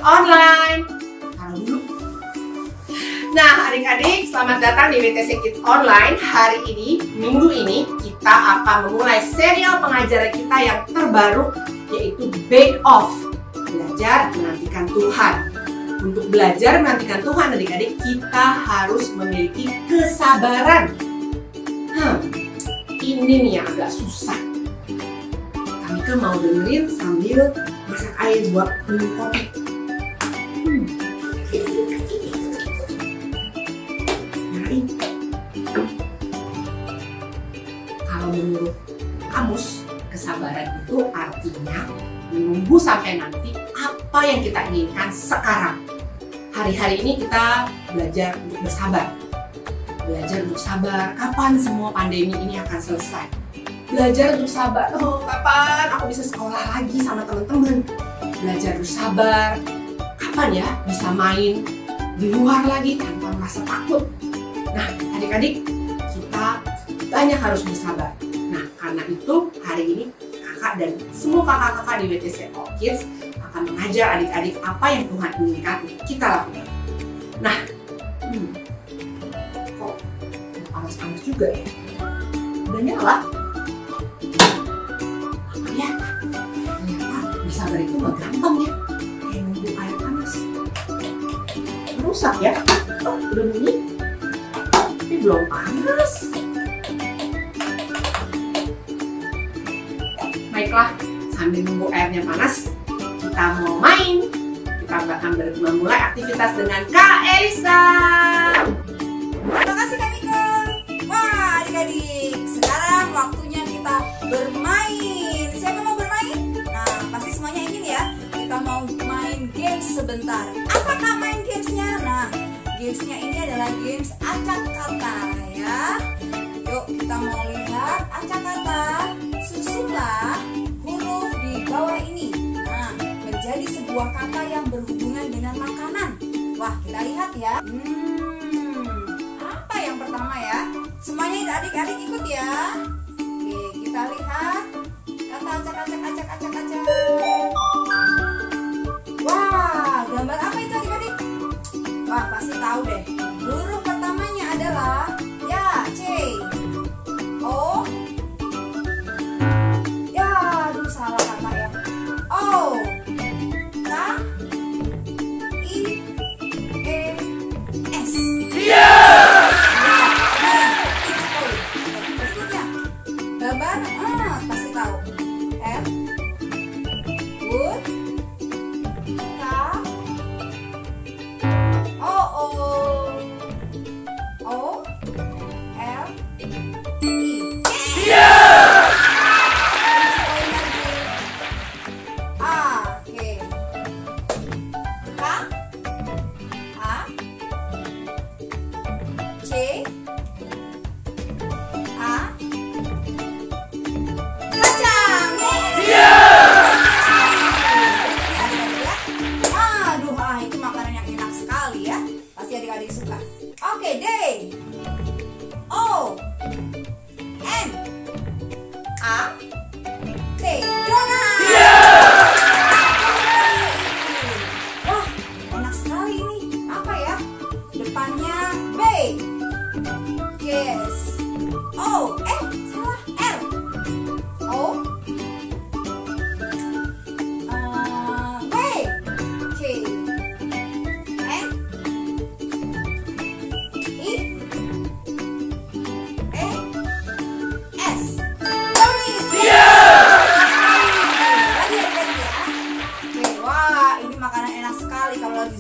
Online. Taruh dulu. Nah, adik-adik, selamat datang di WTC Kids Online. Hari ini, minggu ini, kita akan memulai serial pengajaran kita yang terbaru, yaitu Bake Off. Belajar menantikan Tuhan. Untuk belajar menantikan Tuhan, adik-adik, kita harus memiliki kesabaran. Ini nih yang agak susah. Kami kan mau dengerin sambil masak air buat minum kopi. Nyalain. Kalau menurut kamus, kesabaran itu artinya menunggu sampai nanti apa yang kita inginkan sekarang. Hari-hari ini kita belajar untuk bersabar. Belajar untuk sabar, kapan semua pandemi ini akan selesai. Belajar untuk sabar, kapan aku bisa sekolah lagi sama teman-teman. Belajar untuk sabar, kapan ya bisa main di luar lagi tanpa merasa takut. Nah, adik-adik, kita banyak harus bersabar. Nah, karena itu hari ini kakak dan semua kakak-kakak di WTC Kids akan mengajar adik-adik apa yang Tuhan inginkan untuk kita lakukan. Nah, kok panas-panas juga ya? Udah nyala? Apa ya? Ternyata bersabar itu gak gampang ya, kayak nunggu air panas. Rusak ya? Oh, udah bunyi, tapi belum panas. Baiklah, sambil nunggu airnya panas, kita mau main. Kita akan memulai aktivitas dengan Kak Elisa. Terima kasih Kak Mika. Wah, adik-adik, sekarang waktunya kita bermain. Siapa mau bermain? Nah, pasti semuanya ingin ya. Kita mau main games sebentar. Apakah main gamesnya? Nah, gamesnya ini adalah games acak kata ya. Yuk, kita mau lihat acak kata. Susunlah huruf di bawah ini. Nah, menjadi sebuah kata yang berhubungan dengan makanan. Wah, kita lihat ya. Apa yang pertama ya? Semuanya adik-adik ikut ya. Oke, kita lihat kata acak. Wah, gambar apa itu adik-adik? Wah, pasti tahu deh. Huruf pertamanya adalah ya, C. O. Ya, aduh salah kata ya. O. K. I. E. S. Berikutnya gambar pasti tahu. F. Wood. K. O. L. I. Adik-adik suka. Oke, D. O. N. A. T. Donat. Wah, enak sekali ini. Apa ya? Depannya B. Yes. O. Salah. R. O. W. K. N.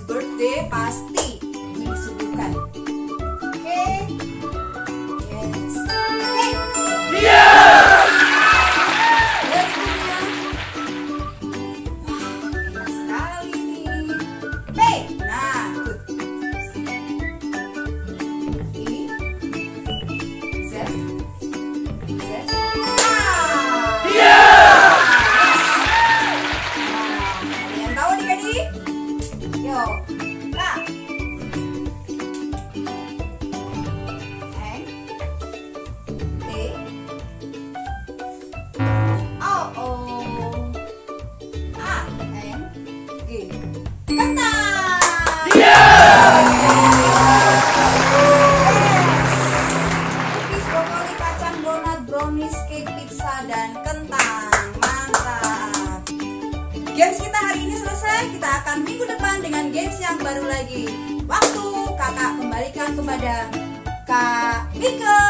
Birthday pasti disuguhkan. Oke. Yes. Oke. brownies, cake, pizza, dan kentang. Mantap. Games kita hari ini selesai. Kita akan minggu depan dengan games yang baru lagi. Waktu kakak kembalikan kepada Kak Mika.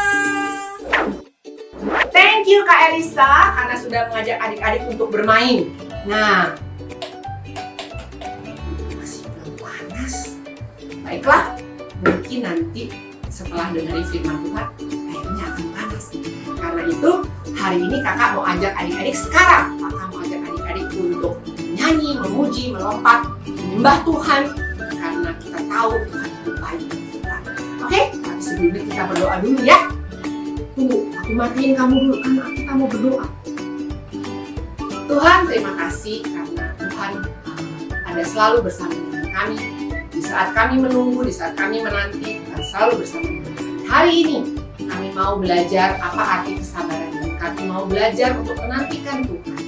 Thank you Kak Elisa karena sudah mengajak adik-adik untuk bermain. Nah, masih belum panas. Baiklah, mungkin nanti setelah dengerin firman Tuhan, airnya akan panas. Karena itu, hari ini kakak mau ajak adik-adik sekarang. Kakak mau ajak adik-adik untuk menyanyi, memuji, melompat, menyembah Tuhan. Karena kita tahu Tuhan itu baik bagi kita. Oke, tapi sebelumnya kita berdoa dulu ya. Tunggu, aku matiin kamu dulu karena kita mau berdoa. Tuhan, terima kasih karena Tuhan ada selalu bersama dengan kami. Di saat kami menunggu, di saat kami menanti, Tuhan selalu bersama dengan kami. Hari ini kami mau belajar apa arti kesabaran dan kami mau belajar untuk menantikan Tuhan.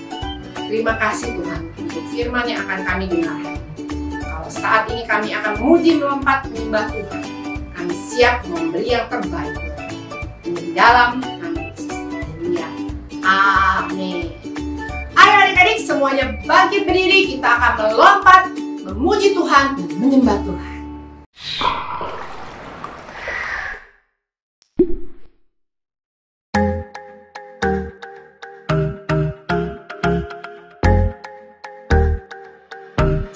Terima kasih Tuhan untuk firman yang akan kami dengar hari ini. Kalau saat ini kami akan memuji, melompat, menyembah Tuhan, kami siap memberi yang terbaik di dalam nama Yesus. Haleluya. Amin. Ayo adik-adik semuanya bangkit berdiri, kita akan melompat, memuji Tuhan dan menyembah Tuhan.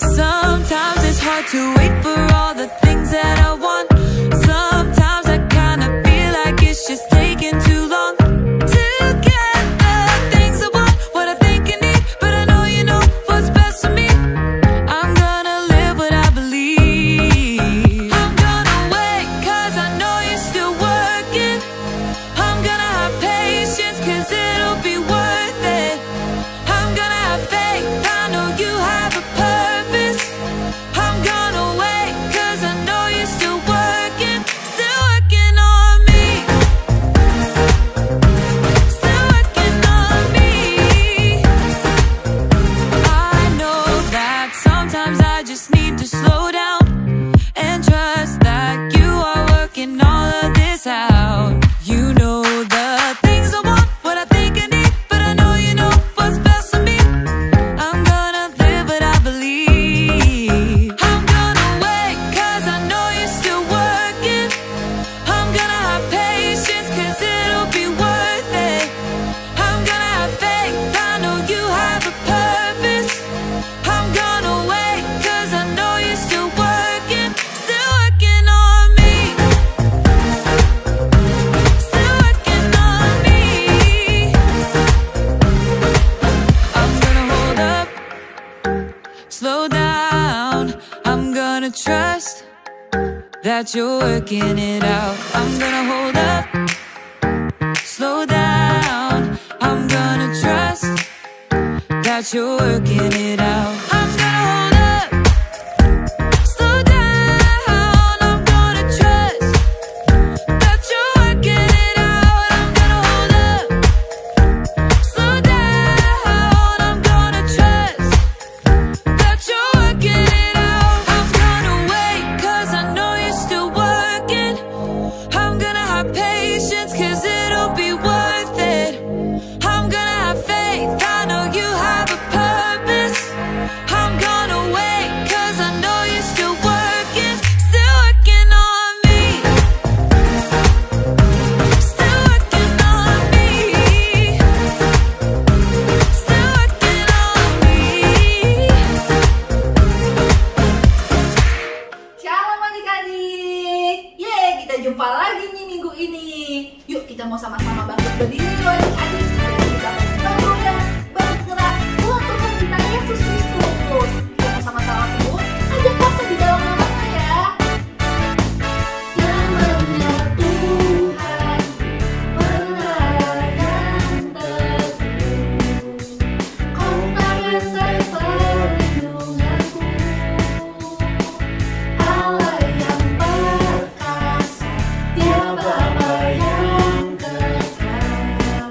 Sometimes it's hard to wait for all the things that I want. Sometimes I kinda feel like it's just taking too long to get the things I want, what I think I need, but I know you know what's best for me. I'm gonna live what I believe. I'm gonna wait cause I know you're still working. I'm gonna have patience cause it'll be worth it. I'm gonna have faith, I know you have a purpose. I'm gonna wait cause I know you're still working on me. Still working on me. I know that sometimes I just need to slow down and trust that you are working all of this out. You know the things I want, what I think I need, but I know you know what's best for me. I'm gonna live what I believe. I'm gonna wait cause I know you're still working. I'm gonna have patience cause it'll be worth it. I'm gonna have faith, I know you have a purpose. I'm gonna wait cause I know you're still working on me. Still working on me. I'm gonna hold up, slow down. I'm gonna trust that you're working it out. I'm gonna hold up, slow down. I'm gonna trust that you're working it out. I'm gonna hold up, slow down. I'm gonna trust that you're working it out. I'm gonna hold up, slow down. I'm gonna trust that you're working it out. I'm gonna wait cause I know you're still working. I'm gonna have patience cause it'll be worth it. I'm gonna have faith, I know you have a purpose. I'm gonna wait cause I know you're still working on me. Still working on me. Still working on me. Shalom adik-adik. Yeay, kita jumpa lagi nih minggu ini. Yuk kita mau sama-sama bangkit berdiri loh adik-adik. Kita bergoda, bergerak untuk membina Yesus Kristus. Kita mau sama-sama sebut, ajak kuasa di dalam namanya ya. Namanya Tuhan, benar dan teguh. Kau rantai perlindunganku. Allah yang perkasa, Dia Bapa yang kekal.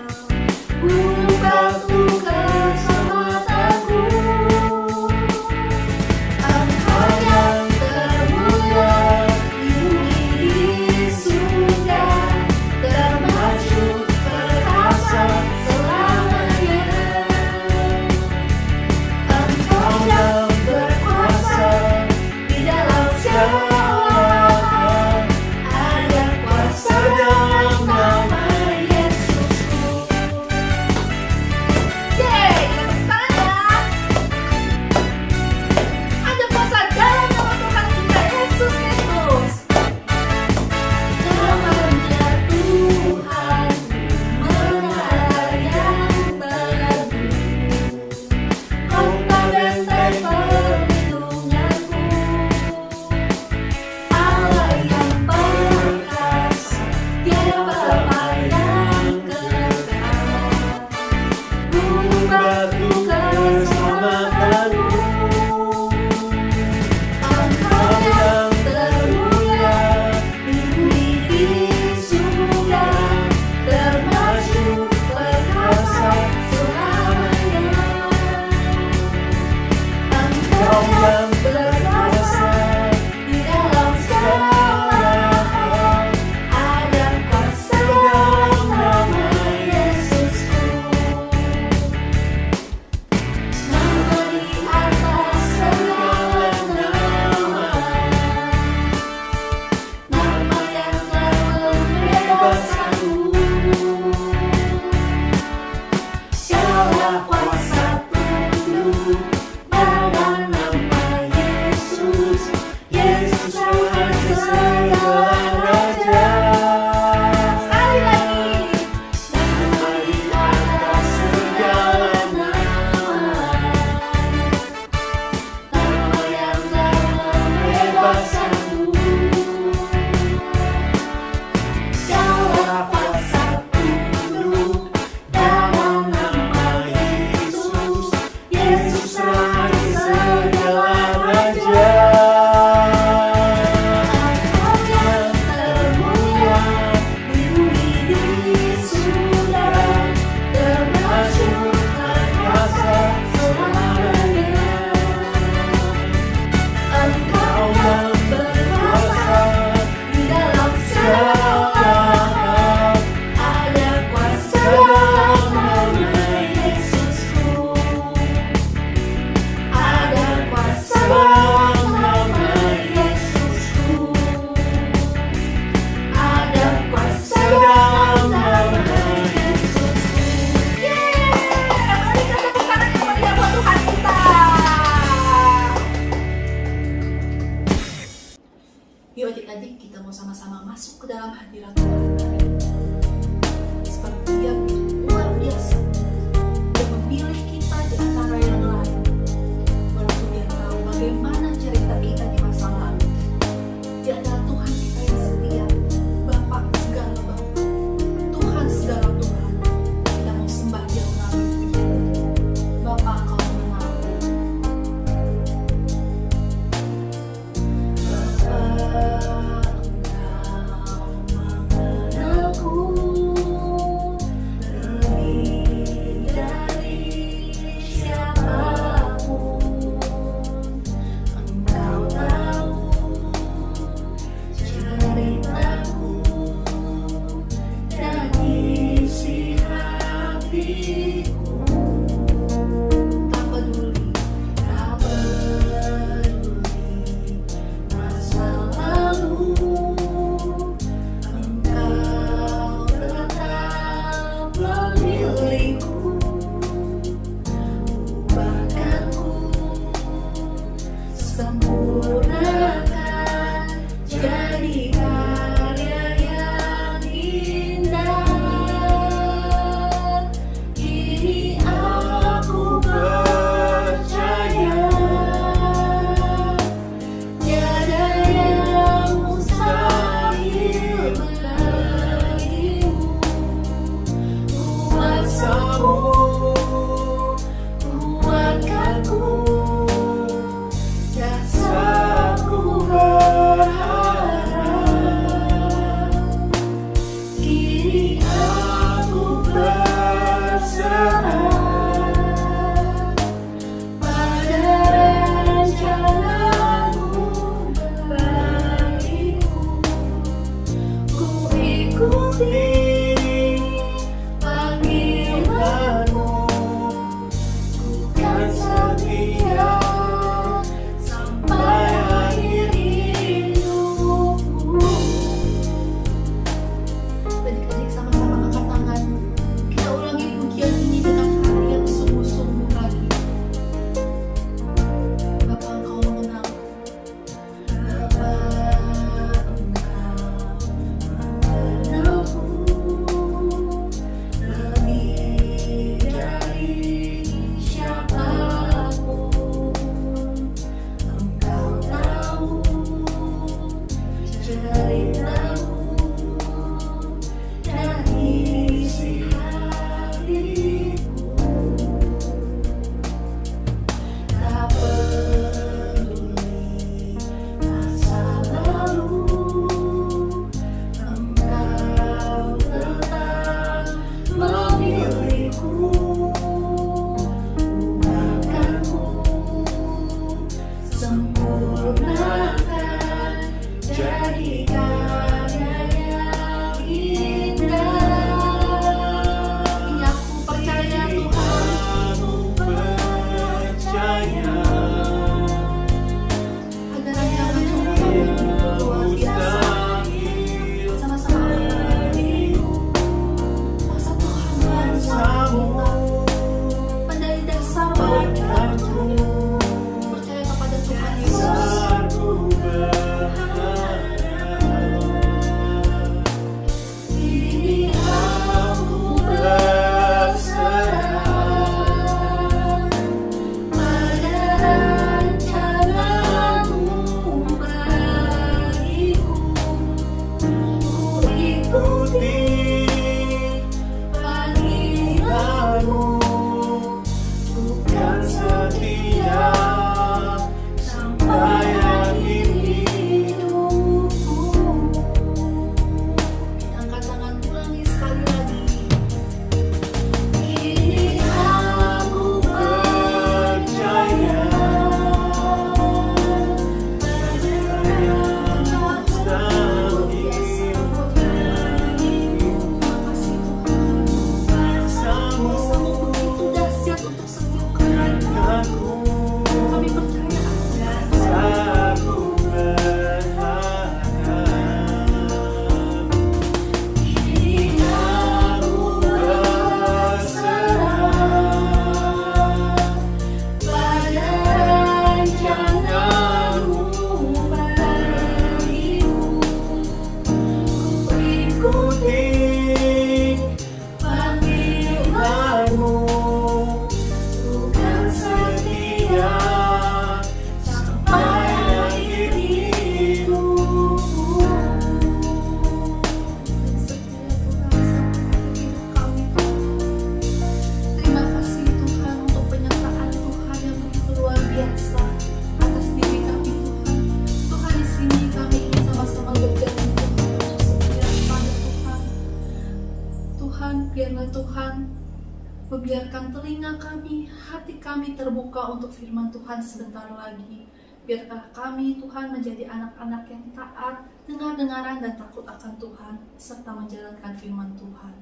Membiarkan telinga kami, hati kami terbuka untuk firman Tuhan sebentar lagi. Biarlah kami, Tuhan, menjadi anak-anak yang taat, dengar-dengaran dan takut akan Tuhan, serta menjalankan firman Tuhan.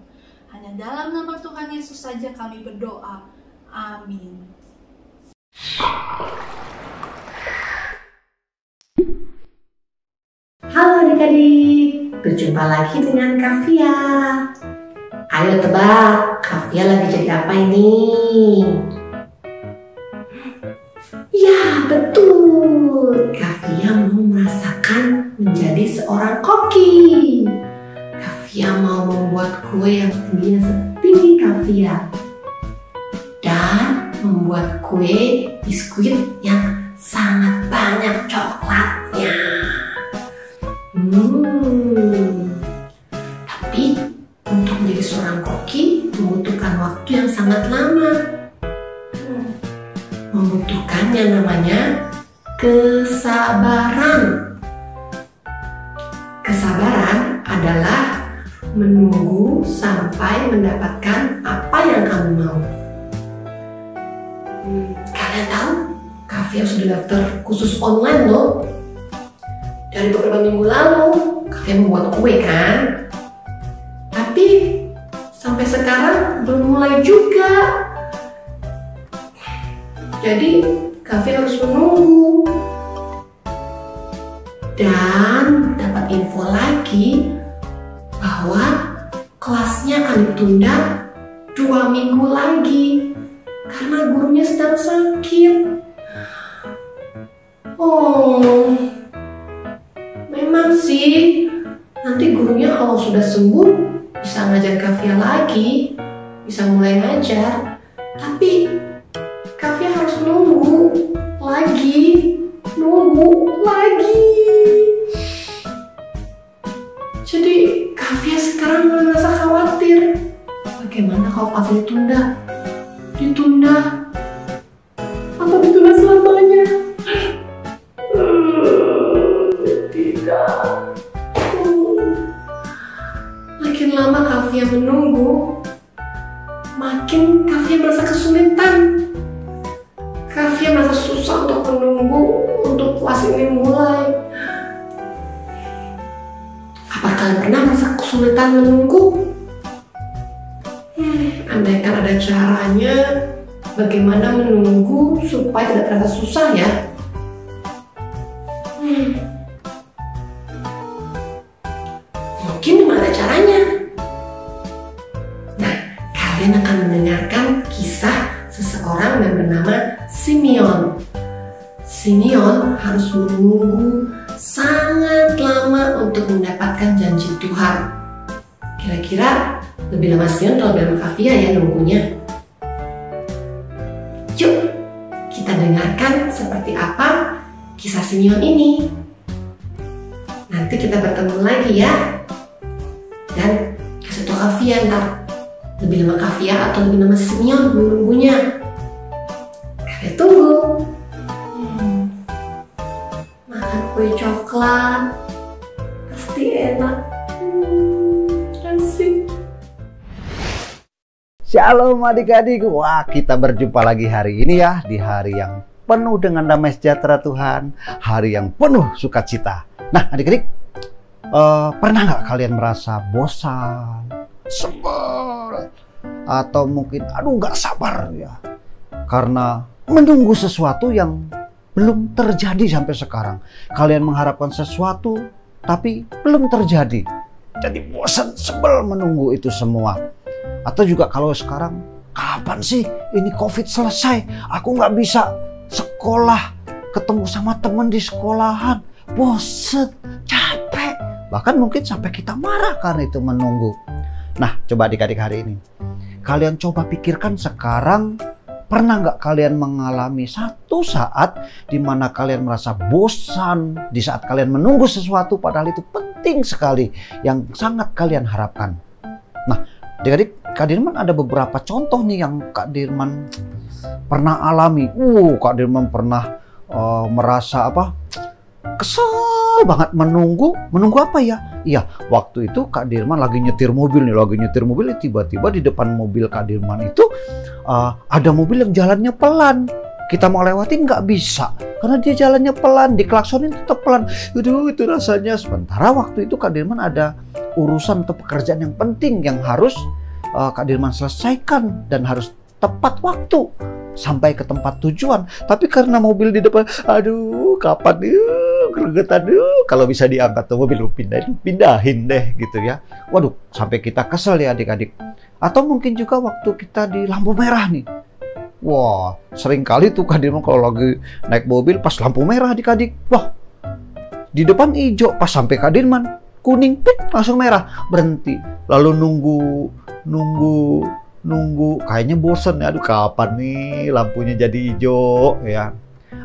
Hanya dalam nama Tuhan Tuhan Yesus saja kami berdoa. Amin. Halo adik-adik, berjumpa lagi dengan Kavia. Ayo tebak, Kavia lagi jadi apa ini? Ya betul, Kavia mau merasakan menjadi seorang koki. Kavia mau membuat kue yang tingginya setinggi Kavia dan membuat kue biskuit yang sangat banyak coklatnya. Tapi untuk menjadi seorang koki membutuhkan waktu yang sangat lama. Membutuhkan yang namanya kesabaran. Kesabaran adalah menunggu sampai mendapatkan apa yang kamu mau. Kalian tahu, Kavia sudah daftar khusus online loh. Dari beberapa minggu lalu, Kavia membuat kue kan? Tapi sampai sekarang belum mulai juga. Jadi Kavia harus menunggu. Dan dapat info lagi bahwa kelasnya akan ditunda 2 minggu lagi karena gurunya sedang sakit. Oh, memang sih nanti gurunya kalau sudah sembuh bisa ngajar Kavia lagi, bisa mulai ngajar. Tapi Kavia harus nunggu lagi. Jadi Kavia sekarang merasa khawatir. Bagaimana kalau Kavia ditunda? Atau ditunda selamanya? Tidak. Makin lama Kavia menunggu, makin Kavia merasa kesulitan. Kavia merasa susah untuk menunggu untuk kelas ini mulai. Apa kalian pernah merasa kesulitan menunggu? Andaikan ada caranya bagaimana menunggu supaya tidak terasa susah ya. Mungkin ada caranya. Nah, kalian akan mendengarkan kisah seseorang yang bernama Simeon. Simeon harus menunggu sangat lama untuk mendapatkan janji Tuhan. Kira-kira lebih lama Simeon atau lebih lama Kavia ya nunggunya? Yuk, kita dengarkan seperti apa kisah Simeon ini. Nanti kita bertemu lagi ya. Dan kasih tau Kavia ntar lebih lama Kavia atau lebih lama Simeon menunggunya. Kavia tunggu. Makan kue coklat pasti enak. Asik. Shalom adik-adik. Wah, kita berjumpa lagi hari ini ya, di hari yang penuh dengan damai sejahtera Tuhan, hari yang penuh sukacita. Nah adik-adik, pernah nggak kalian merasa bosan, sebel, atau mungkin nggak sabar ya karena menunggu sesuatu yang belum terjadi sampai sekarang? Kalian mengharapkan sesuatu tapi belum terjadi, jadi bosan, sebel menunggu itu semua. Atau juga kalau sekarang, kapan sih ini COVID selesai? Aku nggak bisa sekolah, ketemu sama teman di sekolahan, bosen, capek. Bahkan mungkin sampai kita marah karena itu menunggu. Nah, coba adik-adik hari ini, kalian coba pikirkan sekarang, pernah nggak kalian mengalami satu saat di mana kalian merasa bosan di saat kalian menunggu sesuatu padahal itu penting sekali yang sangat kalian harapkan? Nah, adik-adik, Kak Dirman ada beberapa contoh nih yang Kak Dirman pernah alami. Kak Dirman pernah merasa kesel banget menunggu apa ya? Iya, waktu itu Kak Dirman lagi nyetir mobil tiba-tiba di depan mobil Kak Dirman itu ada mobil yang jalannya pelan. Kita mau lewatin nggak bisa karena dia jalannya pelan, diklaksonin tetap pelan. Aduh, itu rasanya. Sementara waktu itu Kak Dirman ada urusan atau pekerjaan yang penting yang harus Kak Dirman selesaikan dan harus tepat waktu sampai ke tempat tujuan. Tapi karena mobil di depan, aduh kapan gregetan, kalau bisa diangkat tuh mobil pindahin deh gitu ya. Waduh, sampai kita kesel ya adik-adik. Atau mungkin juga waktu kita di lampu merah nih. Wah, sering kali tuh Kak Dirman kalau lagi naik mobil pas lampu merah adik-adik. Wah, di depan hijau, pas sampai Kak Dirman kuning, langsung merah, berhenti. Lalu nunggu, kayaknya bosen ya, aduh kapan nih lampunya jadi hijau ya.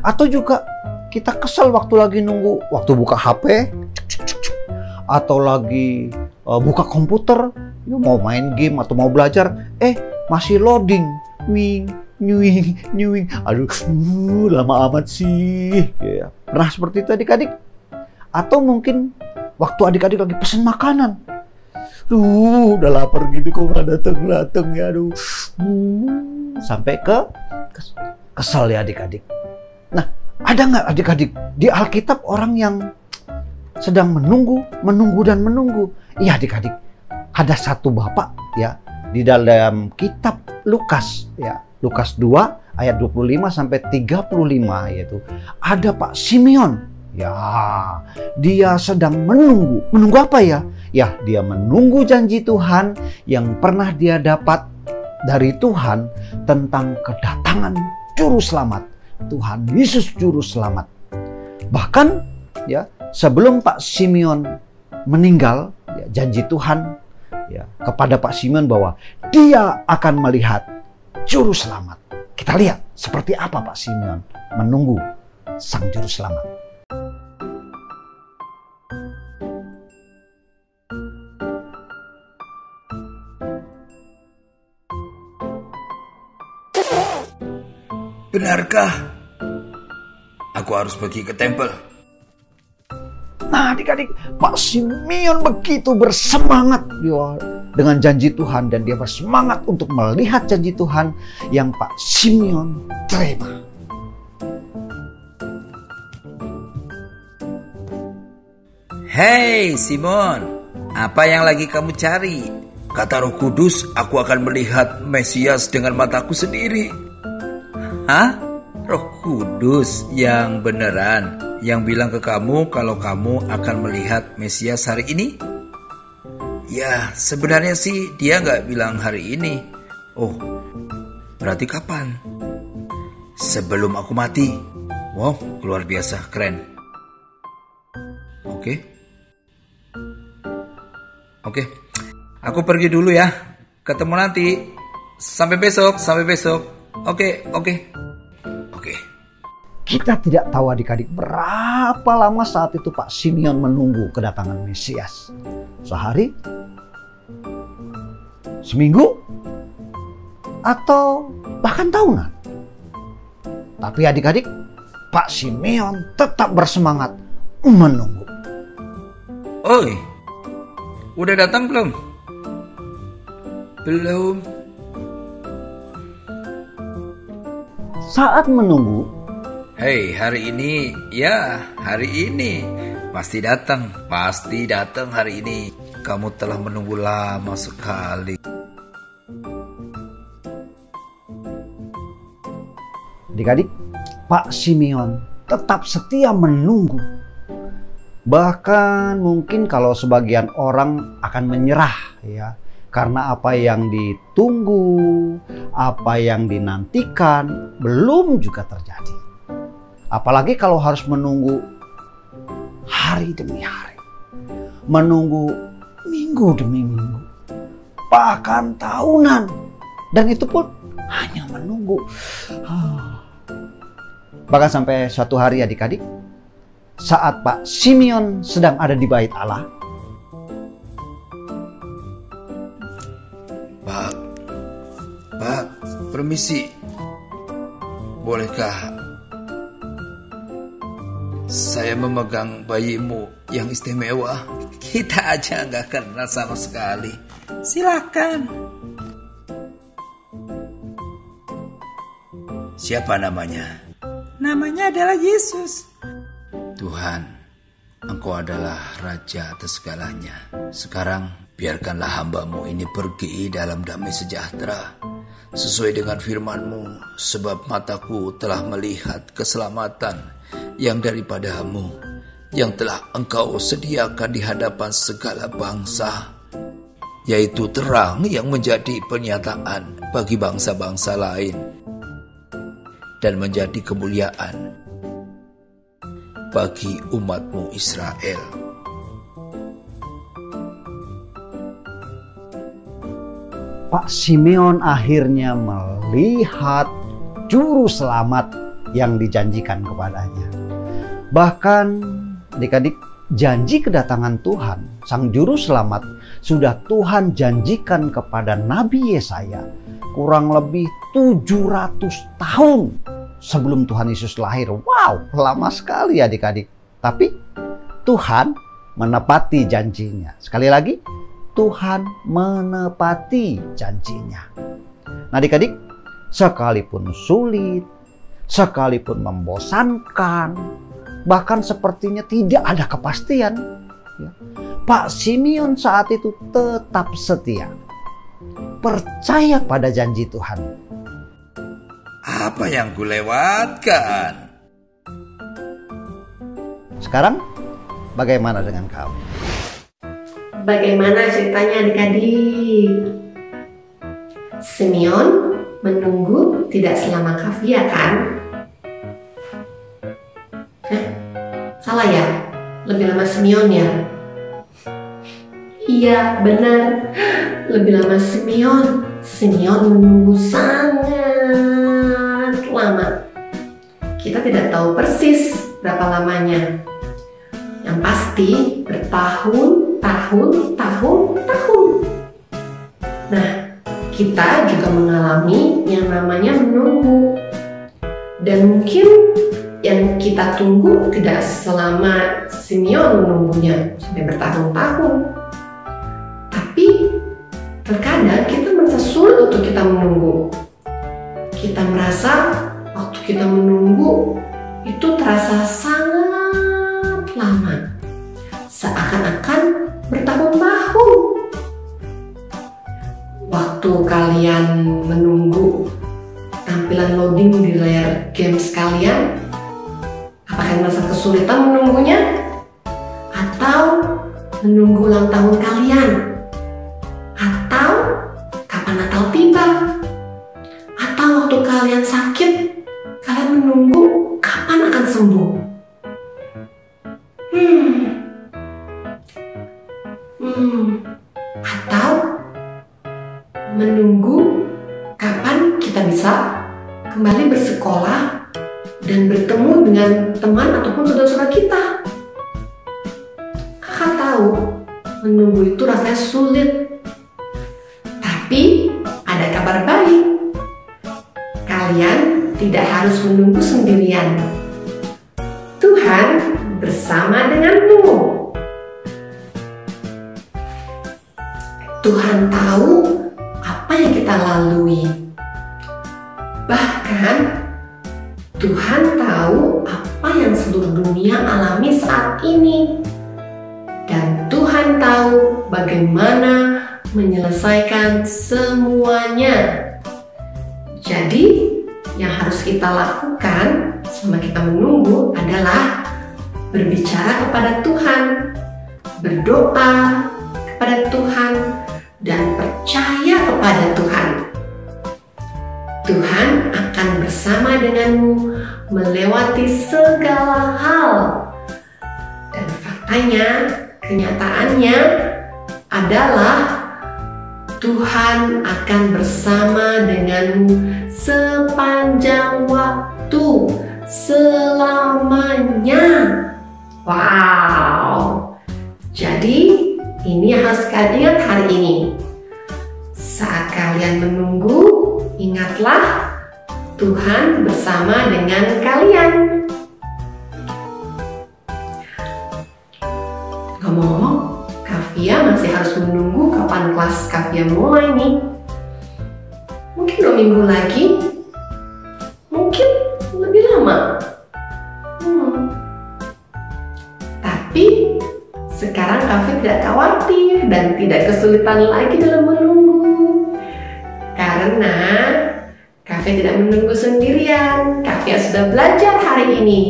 Atau juga kita kesel waktu lagi nunggu, waktu buka HP atau lagi buka komputer, mau main game atau mau belajar, masih loading, nyuing, aduh lama amat sih ya. Pernah seperti itu adik-adik? Atau mungkin waktu adik-adik lagi pesen makanan, udah lapar gitu kok nggak dateng ya, sampai kesel ya adik-adik. Nah, ada nggak adik-adik di Alkitab orang yang sedang menunggu. Iya adik-adik, ada satu bapak ya di dalam kitab Lukas ya, Lukas 2 ayat 25 sampai 35, yaitu ada Pak Simeon. Ya, dia sedang menunggu. Menunggu apa ya? Ya, dia menunggu janji Tuhan yang pernah dia dapat dari Tuhan tentang kedatangan Juru Selamat, Tuhan Yesus Juru Selamat. Bahkan ya, sebelum Pak Simeon meninggal, ya, janji Tuhan ya kepada Pak Simeon bahwa dia akan melihat Juru Selamat. Kita lihat seperti apa Pak Simeon menunggu Sang Juru Selamat. Benarkah aku harus pergi ke tempel? Nah adik-adik, Pak Simeon begitu bersemangat ya, dengan janji Tuhan, dan dia bersemangat untuk melihat janji Tuhan yang Pak Simeon terima. Hei Simon, apa yang lagi kamu cari? Kata Roh Kudus, aku akan melihat Mesias dengan mataku sendiri. Hah? Roh Kudus yang beneran yang bilang ke kamu kalau kamu akan melihat Mesias hari ini? Ya, sebenarnya sih dia nggak bilang hari ini. Oh, berarti kapan? Sebelum aku mati. Wow, luar biasa, keren. Oke, aku pergi dulu ya. Ketemu nanti. Sampai besok. Oke. Kita tidak tahu adik-adik berapa lama saat itu Pak Simeon menunggu kedatangan Mesias. Sehari? Seminggu? Atau bahkan tahunan? Tapi adik-adik, Pak Simeon tetap bersemangat menunggu. Oi, udah datang belum? Belum. Saat menunggu, Hei, hari ini pasti datang hari ini. Kamu telah menunggu lama sekali. adik-adik, Pak Simeon tetap setia menunggu. Bahkan mungkin kalau sebagian orang akan menyerah ya, karena apa yang ditunggu, apa yang dinantikan belum juga terjadi. Apalagi kalau harus menunggu hari demi hari, menunggu minggu demi minggu, bahkan tahunan, dan itu pun hanya menunggu. Bahkan sampai suatu hari adik-adik, saat Pak Simeon sedang ada di bait Allah. Pak, permisi. Bolehkah saya memegang bayimu yang istimewa? Kita aja nggak kenal sama sekali. Silakan. Siapa namanya? Namanya adalah Yesus. Tuhan, Engkau adalah Raja atas segalanya. Sekarang biarkanlah hamba-Mu ini pergi dalam damai sejahtera, sesuai dengan firman-Mu, sebab mataku telah melihat keselamatan yang daripada-Mu, yang telah Engkau sediakan di hadapan segala bangsa, yaitu terang yang menjadi penyataan bagi bangsa-bangsa lain, dan menjadi kemuliaan bagi umat-Mu Israel. Pak Simeon akhirnya melihat juru selamat yang dijanjikan kepadanya. Bahkan adik-adik, janji kedatangan Tuhan, sang juru selamat, sudah Tuhan janjikan kepada Nabi Yesaya kurang lebih 700 tahun sebelum Tuhan Yesus lahir. Wow, lama sekali adik-adik. Tapi Tuhan menepati janjinya. Sekali lagi, Tuhan menepati janjinya. Nah adik-adik, sekalipun sulit, sekalipun membosankan, bahkan sepertinya tidak ada kepastian, ya, Pak Simeon saat itu tetap setia, percaya pada janji Tuhan. Apa yang kulewatkan? Sekarang bagaimana dengan kamu? Bagaimana ceritanya adik-adik? Simeon menunggu tidak selama kafia kan? Salah ya? Lebih lama Simeon ya? Iya benar, lebih lama Simeon. Simeon menunggu sangat lama. Kita tidak tahu persis berapa lamanya. Yang pasti bertahun. Nah, kita juga mengalami yang namanya menunggu. Dan mungkin yang kita tunggu tidak selama Simeon menunggunya sampai bertahun-tahun. Tapi terkadang kita merasa sulit untuk kita menunggu. Kita merasa waktu kita menunggu itu terasa sangat lama. Seakan-akan bertahun-tahun. Waktu kalian menunggu tampilan loading di layar games kalian, apakah kalian merasa kesulitan menunggunya? Atau menunggu ulang tahun kalian? Atau kapan Natal tiba? Atau waktu kalian sakit, kalian menunggu kapan akan sembuh? Atau menunggu kapan kita bisa kembali bersekolah dan bertemu dengan teman ataupun saudara-saudara kita. Kakak tahu menunggu itu rasanya sulit. Tapi ada kabar baik. Kalian tidak harus menunggu sendirian. Tuhan bersama denganmu. Tuhan tahu apa yang kita lalui. Bahkan Tuhan tahu apa yang seluruh dunia alami saat ini. Dan Tuhan tahu bagaimana menyelesaikan semuanya. Jadi yang harus kita lakukan selama kita menunggu adalah berbicara kepada Tuhan, berdoa kepada Tuhan, dan percaya kepada Tuhan. Tuhan akan bersama denganmu melewati segala hal. Dan faktanya, kenyataannya adalah Tuhan akan bersama denganmu sepanjang waktu, selamanya. Wow. Jadi ini yang harus kalian ingat hari ini. Saat kalian menunggu, ingatlah Tuhan bersama dengan kalian. Ngomong-ngomong, Kavia masih harus menunggu kapan kelas Kavia mulai nih. Mungkin 2 minggu lagi, mungkin lebih lama. Tapi sekarang Kavia tidak khawatir dan tidak kesulitan lagi dalam menunggu. Karena Kavia tidak menunggu sendirian. Kavia sudah belajar hari ini.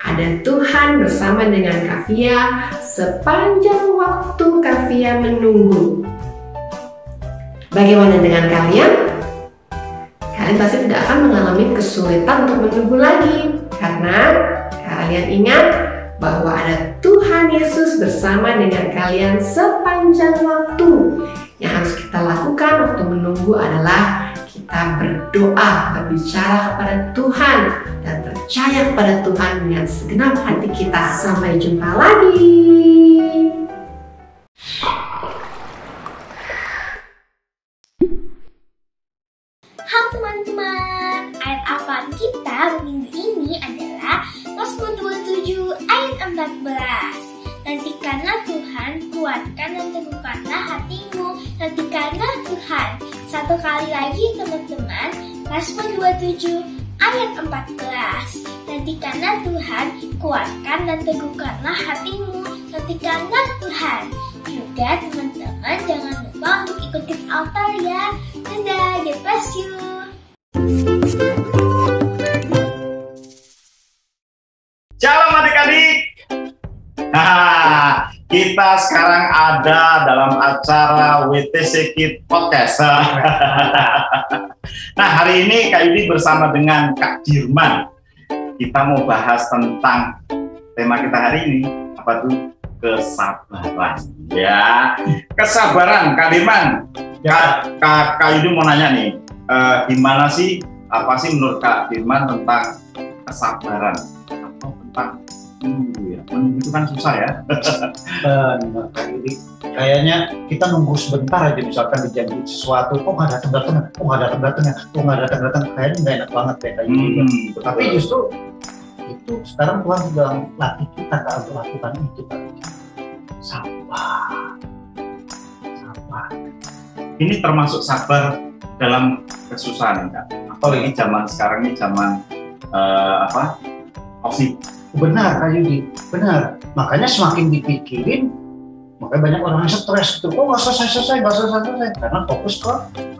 Ada Tuhan bersama dengan Kavia sepanjang waktu Kavia menunggu. Bagaimana dengan kalian? Kalian pasti tidak akan mengalami kesulitan untuk menunggu lagi. Karena kalian ingat bahwa ada Tuhan Yesus bersama dengan kalian sepanjang waktu. Yang harus kita lakukan waktu menunggu adalah kita berdoa, berbicara kepada Tuhan, dan percaya kepada Tuhan dengan segenap hati kita. Sampai jumpa lagi. Halo teman-teman, ayat Alquran kita minggu ini adalah Mazmur 27 ayat 14. Nantikanlah Tuhan, kuatkan dan teguhkanlah hatimu. Nantikanlah Tuhan. Satu kali lagi teman-teman, Mazmur 27 ayat 14. Nantikanlah Tuhan, kuatkan dan teguhkanlah hatimu. Nantikanlah Tuhan. Juga teman-teman jangan lupa untuk ikut Kids Altar ya. Dadah, God bless you. Shalom adik-adik. Nah, kita sekarang ada dalam acara WTC Kids Podcast. Nah, hari ini Kak Yudi bersama dengan Kak Dirman. Kita mau bahas tentang tema kita hari ini, apa tuh? Kesabaran. Ya, kesabaran Kak Dirman. Kak Yudi mau nanya nih, gimana sih, apa sih menurut Kak Dirman tentang kesabaran? Atau tentang menunggu ya? Menunggu itu kan susah ya. Benar, Kak Yudi. Kayaknya kita nunggu sebentar aja, misalkan dijanji sesuatu, kok nggak datang-datang, kok nggak datang-datang, kayaknya nggak enak banget ya Kak Yudi. Tapi justru itu sekarang Tuhan sudah latih kita untuk lakukan itu, Kak Yudi. Sabar. Ini termasuk sabar dalam kesusahan, Kak. Apalagi zaman sekarang ini zaman COVID. Benar Kak Yudi, benar. Makanya semakin dipikirin, makanya banyak orang yang stres gitu. Kok nggak selesai, karena fokus ke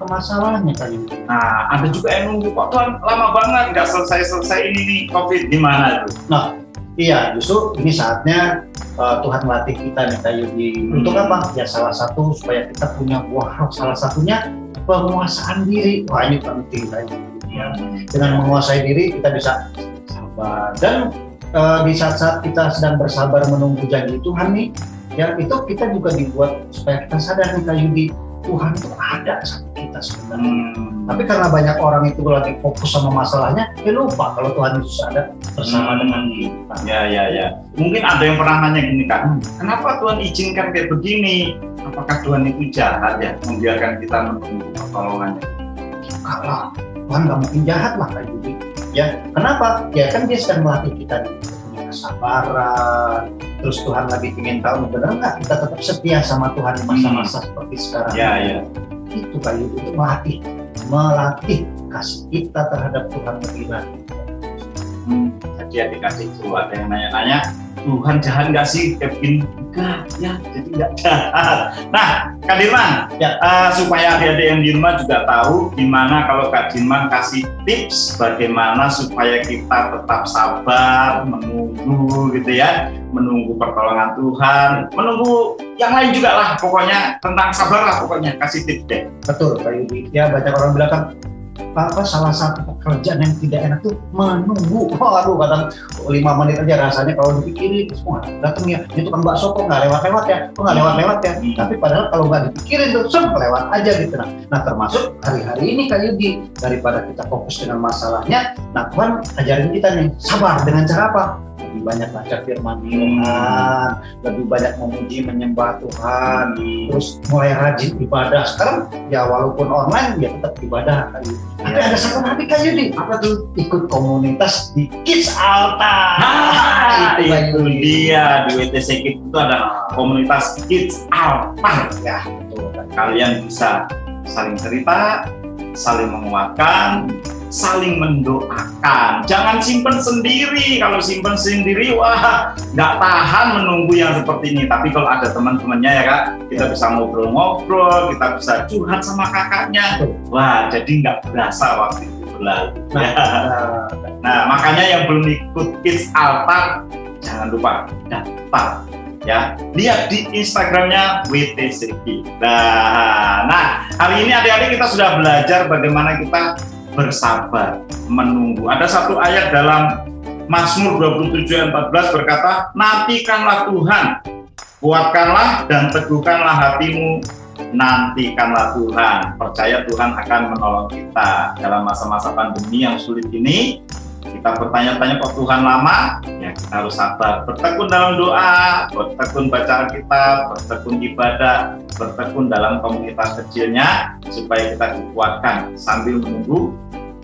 masalahnya Kak Yudi. Nah, ada juga yang nunggu, kok Tuhan lama banget nggak selesai ini nih COVID, gimana itu? Nah, iya, justru ini saatnya Tuhan melatih kita nih Kak Yudi. Untuk apa? Ya salah satu supaya kita punya buah roh. Salah satunya penguasaan diri. Wah, ini penting Kak Yudi. Ya. Dengan menguasai diri kita bisa sabar. Dan di saat-saat kita sedang bersabar menunggu janji Tuhan nih, ya itu kita juga dibuat supaya kita sadar nih Kak Yudi, Tuhan itu ada sama kita sebenarnya. Tapi karena banyak orang itu lagi fokus sama masalahnya, lupa kalau Tuhan Yesus ada bersama dengan kita. Ya. Mungkin ada yang pernah nanya gini kan, kenapa Tuhan izinkan kayak begini? Apakah Tuhan itu jahat ya, membiarkan kita menunggu pertolongannya? Kalau Tuhan nggak mungkin jahat lah Kak Yudi. Ya, kenapa? Ya kan Dia sedang melatih kita nih, punya kesabaran. Terus Tuhan lagi ingin tahu benar nggak kita tetap setia sama Tuhan di masa-masa seperti sekarang. Ya. Itu Kak Yudi, itu melatih kasih kita terhadap Tuhan lebih lagi. Jadi adik-adik itu ada yang nanya-nanya, Tuhan jahat nggak sih? Kevin, enggak ya, jadi nggak jahat. Nah, Kak Dirman, ya, supaya adik-adik yang di rumah juga tahu gimana kalau Kak Dirman kasih tips bagaimana supaya kita tetap sabar, menunggu gitu ya, menunggu pertolongan Tuhan, menunggu yang lain juga lah, pokoknya tentang sabar lah, pokoknya kasih tips deh. Betul Kak Yudi. Ya banyak orang bilang kan, salah satu pekerjaan yang tidak enak tuh menunggu. Aduh, kadang 5 menit aja rasanya kalau dipikirin, semua datang ya, ini tukang bakso kok nggak lewat-lewat ya, Tapi padahal kalau nggak dipikirin tuh, lewat aja gitu. Nah, termasuk hari-hari ini Kak Yudi, daripada kita fokus dengan masalahnya, nah Tuhan ajarin kita nih, sabar dengan cara apa? Lebih banyak baca firman Tuhan, lebih banyak memuji menyembah Tuhan, terus mulai rajin ibadah. Sekarang ya walaupun online ya tetap ibadah Kak Yudi. Tapi ada satu lagi Kak Yudi, apa tuh? Ikut komunitas di Kids Altar. Itu dia, di WTC Kids itu ada komunitas Kids Altar ya. Betul. Kalian bisa saling cerita, saling menguatkan, saling mendoakan. Jangan simpen sendiri. Kalau simpen sendiri, wah, nggak tahan menunggu yang seperti ini. Tapi kalau ada teman-temannya ya Kak, kita bisa ngobrol-ngobrol, kita bisa curhat sama kakaknya. Wah, jadi nggak berasa waktu itu berlalu. Nah, makanya yang belum ikut Kids Altar, jangan lupa daftar. Ya, lihat di Instagramnya WTCG. Nah, hari ini adik-adik kita sudah belajar bagaimana kita bersabar menunggu. Ada satu ayat dalam Mazmur 27 ayat 14 berkata, nantikanlah Tuhan, kuatkanlah dan teguhkanlah hatimu, nantikanlah Tuhan. Percaya Tuhan akan menolong kita dalam masa-masa pandemi yang sulit ini. Kita bertanya-tanya kok Tuhan lama, ya kita harus sabar, bertekun dalam doa, bertekun baca Alkitab, bertekun ibadah, bertekun dalam komunitas kecilnya, supaya kita dikuatkan sambil menunggu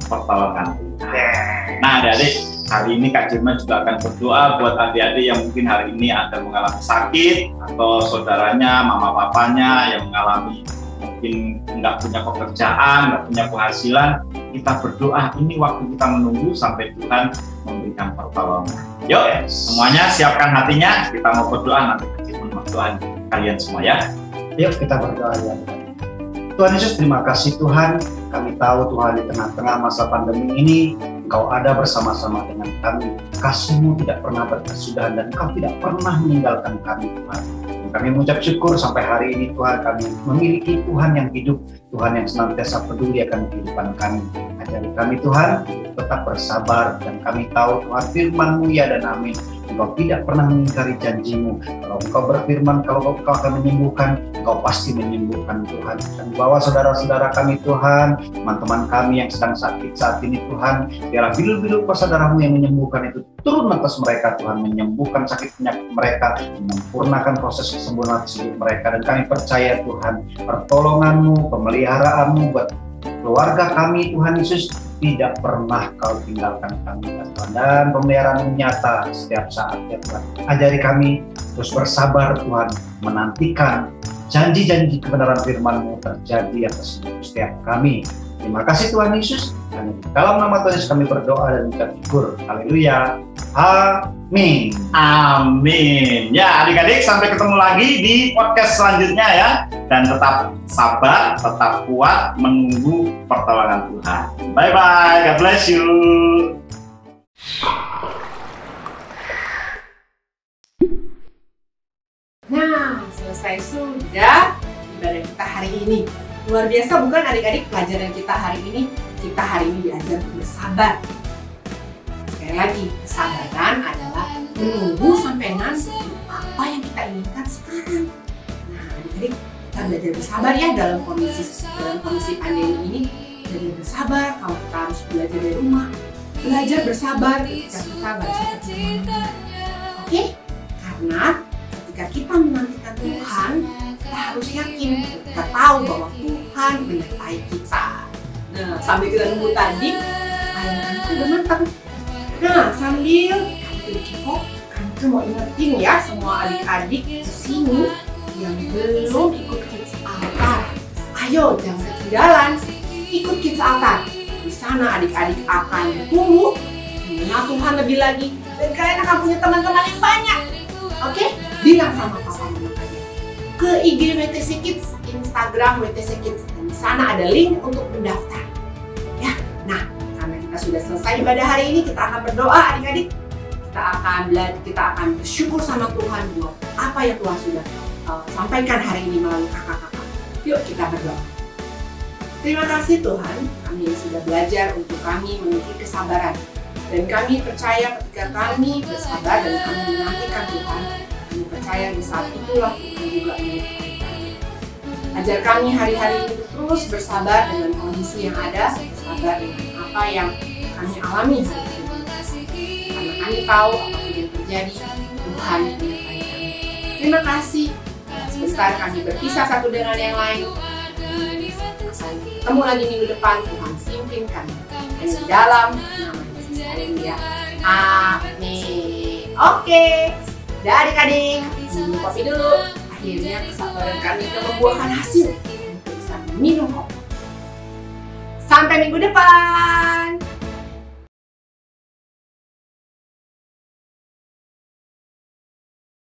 pertolongan Tuhan. Nah adik-adik, hari ini Kak Jirma juga akan berdoa buat adik-adik yang mungkin hari ini ada mengalami sakit, atau saudaranya, mama papanya yang mengalami mungkin nggak punya pekerjaan, nggak punya penghasilan. Kita berdoa, ini waktu kita menunggu sampai Tuhan memberikan pertolongan. Yuk, semuanya siapkan hatinya, kita mau berdoa, nanti Kak Jirma berdoa kalian semua ya. Yuk kita berdoa ya. Tuhan Yesus, terima kasih Tuhan. Kami tahu Tuhan di tengah-tengah masa pandemi ini Engkau ada bersama-sama dengan kami. Kasih-Mu tidak pernah berkesudahan dan Engkau tidak pernah meninggalkan kami Tuhan. Dan kami mengucap syukur sampai hari ini Tuhan, kami memiliki Tuhan yang hidup, Tuhan yang senantiasa peduli akan kehidupan kami. Ajari kami Tuhan tetap bersabar, dan kami tahu Tuhan firman-Mu ya dan amin. Engkau tidak pernah mengingkari janji-Mu. Kalau Engkau berfirman, kalau Engkau akan menyembuhkan, Engkau pasti menyembuhkan Tuhan. Dan bawa saudara-saudara kami Tuhan, teman-teman kami yang sedang sakit saat ini Tuhan, biarlah bilu-bilu saudara-Mu yang menyembuhkan itu turun atas mereka Tuhan, menyembuhkan sakit penyakit mereka, menyempurnakan proses kesembuhan hidup mereka. Dan kami percaya Tuhan, pertolongan-Mu, pemeliharaanmu buat keluarga kami Tuhan Yesus, tidak pernah Kau tinggalkan kami Tuhan, dan pemeliharaan nyata setiap saat ya Tuhan. Ajari kami terus bersabar Tuhan, menantikan janji-janji kebenaran firman-Mu terjadi atas setiap kami. Terima kasih Tuhan Yesus. Dalam nama Tuhan Yesus kami berdoa dan mengucap syukur. Haleluya. Amin. Amin. Ya adik-adik, sampai ketemu lagi di podcast selanjutnya ya. Dan tetap sabar, tetap kuat menunggu pertolongan Tuhan. Bye-bye. God bless you. Nah, selesai sudah ibadah kita hari ini. Luar biasa bukan adik-adik pelajaran kita hari ini? Kita hari ini diajar bersabar. Sekali lagi, kesabaran adalah menunggu sampai nanti apa yang kita inginkan sekarang. Nah, adik-adik, kita belajar bersabar ya dalam kondisi pandemi ini. Belajar bersabar kalau kita harus belajar dari rumah. Belajar bersabar ketika kita merasa kecemasan. Oke? Karena ketika kita menantikan Tuhan, kita harus yakin, kita tahu bahwa Tuhan menyertai kita. Nah, sambil kita nunggu tadi, ayam itu udah matang. Nah, sambil kamu Ciko, kamu mau ingetin ya semua adik-adik di sini yang belum ikut Kids Altar. Ayo, jangan ketinggalan, ikut Kids Altar. Di sana adik-adik akan bertumbuh, mengenal Tuhan lebih lagi, dan kalian akan punya teman-teman yang banyak. Oke? Bilang sama papa mama kalian ke IG WTC Kids, Instagram WTC Kids, dan di sana ada link untuk mendaftar. Ya, nah karena kita sudah selesai ibadah hari ini, kita akan berdoa adik-adik. Kita akan bersyukur sama Tuhan buat apa yang Tuhan sudah sampaikan hari ini melalui kakak-kakak. Yuk kita berdoa. Terima kasih Tuhan, kami sudah belajar untuk kami memiliki kesabaran. Dan kami percaya ketika kami bersabar dan kami menantikan Tuhan, kami percaya di saat itulah Tuhan juga menyertai kami. Ajar kami hari-hari ini terus bersabar dengan kondisi yang ada, bersabar dengan apa yang kami alami hari ini. Karena kami tahu apapun yang terjadi, Tuhan menyertai kami. Terima kasih. Sebentar kami berpisah satu dengan yang lain. Ketemu lagi minggu depan, Tuhan pimpin kami. Dan di dalam nama Yesus. Haleluya. Amin. Oke. Dah adik-adik, minum kopi dulu. Akhirnya kesabaran kami membuahkan hasil untuk bisa minum kopi. Sampai minggu depan.